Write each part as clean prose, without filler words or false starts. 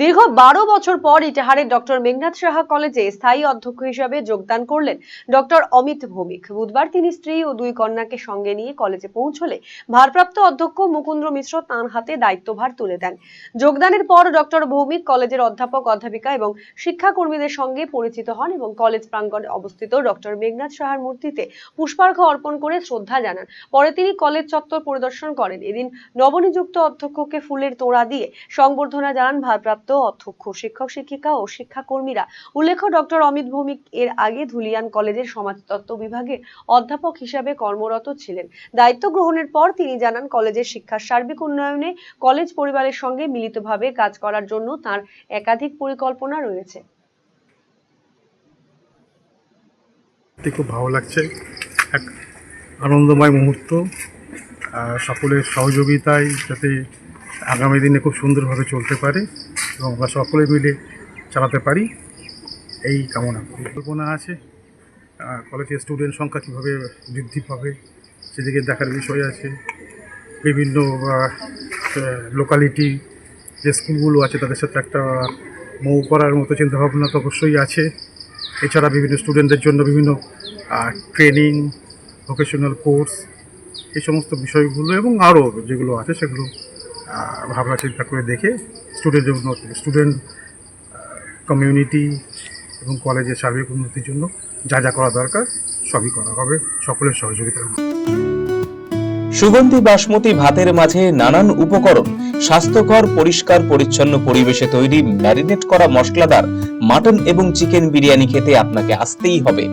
দীর্ঘ 12 বছর পর ইটাহারের ডক্টর মেঘনাথ সাহা কলেজে স্থায়ী অধ্যক্ষ হিসেবে যোগদান করলেন ডক্টর অমিত ভৌমিক। বুধবার তিনি স্ত্রী ও 2 কন্যাকে সঙ্গে নিয়ে কলেজে পৌঁছলে ভারপ্রাপ্ত অধ্যক্ষ মুকুন্দ্র মিশ্র তাঁর হাতে দায়িত্বভার তুলে দেন। যোগদানের পর ডক্টর ভৌমিক কলেজের অধ্যাপক অধ্যাপিকা এবং শিক্ষাকর্মীদের সঙ্গে পরিচিত হন এবং কলেজ প্রাঙ্গণে অবস্থিত ডক্টর মেঘনাথ সাহার মূর্তিতে পুষ্পার্ঘ্য অর্পণ করে শ্রদ্ধা জানান। পরে তিনি কলেজ চত্বর পরিদর্শন করেন। এদিন নবনিযুক্ত অধ্যক্ষকে ফুলের তোড়া দিয়ে সংবর্ধনা জানান ভারপ্রাপ্ত অধ্যক্ষ, শিক্ষক শিক্ষিকা ও শিক্ষাকর্মীরা। উল্লেখ্য, ডক্টর অমিত ভৌমিক এর আগে ধুলিয়ান কলেজের সমাজতত্ত্ব বিভাগের অধ্যাপক হিসেবে কর্মরত ছিলেন। দায়িত্ব গ্রহণের পর তিনি জানান, কলেজের শিক্ষার সার্বিক উন্নয়নে কলেজ পরিবারের সঙ্গে মিলিতভাবে কাজ করার জন্য তার একাধিক পরিকল্পনা রয়েছে। খুব ভালো লাগছে, এক আনন্দময় মুহূর্ত। সকলের সহযোগিতায় যাতে আগামী দিনে খুব সুন্দরভাবে চলতে পারে এবং আমরা সকলে মিলে চালাতে পারি, এই কামনা পরিকল্পনা আছে। কলেজের স্টুডেন্ট সংখ্যা কীভাবে বৃদ্ধি পাবে সেদিকে দেখার বিষয় আছে। বিভিন্ন লোকালিটি যে স্কুলগুলো আছে তাদের সাথে একটা মৌ করার মতো চিন্তাভাবনা তো অবশ্যই আছে। এছাড়া বিভিন্ন স্টুডেন্টদের জন্য বিভিন্ন ট্রেনিং, ভোকেশনাল কোর্স, এই সমস্ত বিষয়গুলো এবং আরও যেগুলো আছে সেগুলো ভাবনা চিন্তা করে দেখে স্টুডেন্ট কমিউনিটি এবং কলেজের সার্বিক উন্নতির জন্য যা যা করা দরকার সবই করা হবে সকলের সহযোগিতার। সুগন্ধি বাসমতি ভাতের মাঝে নানান উপকরণ, স্বাস্থ্যকর পরিষ্কার পরিচ্ছন্ন পরিবেশে তৈরি ম্যারিনেট করা মশলাদার মাটন এবং চিকেন বিরিয়ানি খেতে আপনাকে আসতেই হবে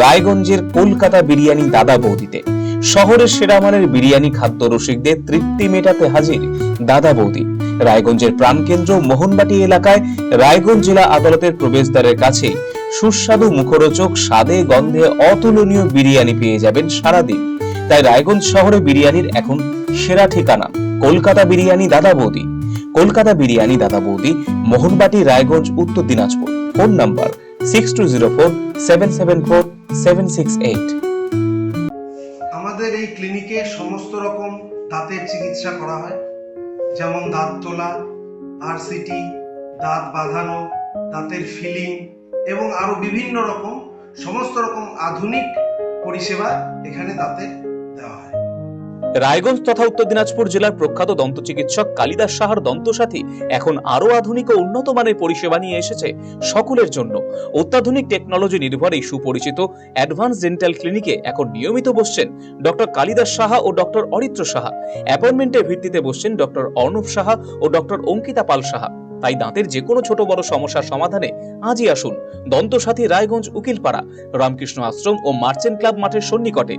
রায়গঞ্জের কলকাতা বিরিয়ানি দাদা বৌদিতে। শহরের সেরা মানের বিরিয়ানি খাদ্য রসিকদের তৃপ্তি মেটাতে হাজির দাদা বৌদি। রায়গঞ্জের প্রাণকেন্দ্র মোহনবাটি এলাকায় রায়গঞ্জ জেলা আদালতের প্রবেশদ্বারের কাছে সুস্বাদু মুখরোচক স্বাদে গন্ধে অতুলনীয় বিরিয়ানি পেয়ে যাবেন সারাদিন। তাই রায়গঞ্জ শহরে বিরিয়ানির এখন সেরা ঠিকানা কলকাতা বিরিয়ানি দাদা বৌদি। কলকাতা বিরিয়ানি দাদা বৌদি, মোহনবাটি, রায়গঞ্জ, উত্তর দিনাজপুর। Phone number 6204774768। আমাদের এই ক্লিনিকে সমস্ত রকম দাঁতের চিকিৎসা করা হয়, যেমন দাঁত তোলা, আরসিটি, দাঁত বাঁধানো, দাঁতের ফিলিং এবং আরো বিভিন্ন রকম সমস্ত রকম আধুনিক পরিষেবা এখানে দাঁতের দেওয়া হয়। রায়গঞ্জ তথা উত্তর দিনাজপুর জেলার প্রখ্যাত দন্ত চিকিৎসক কালিদাস সাহার দন্তসাথী এখন আরো আধুনিক ও উন্নত মানের পরিষেবা নিয়ে এসেছে সকলের জন্য। অত্যাধুনিক টেকনোলজি নির্ভর এই সুপরিচিত অ্যাডভান্স ডেন্টাল ক্লিনিকে এখন নিয়মিত বসছেন ডক্টর কালিদাস সাহা ও ডক্টর অরিত্র সাহা। অ্যাপয়েন্টমেন্টের ভিত্তিতে বসছেন ডক্টর অর্ণব সাহা ও ডক্টর অঙ্কিতা পাল সাহা। তাই দাঁতের যে কোনো ছোট বড় সমস্যার সমাধানে আজই আসুন দন্তসাথী, রায়গঞ্জ, উকিলপাড়া, রামকৃষ্ণ আশ্রম ও মার্চেন্ট ক্লাব মাঠের সন্নিকটে।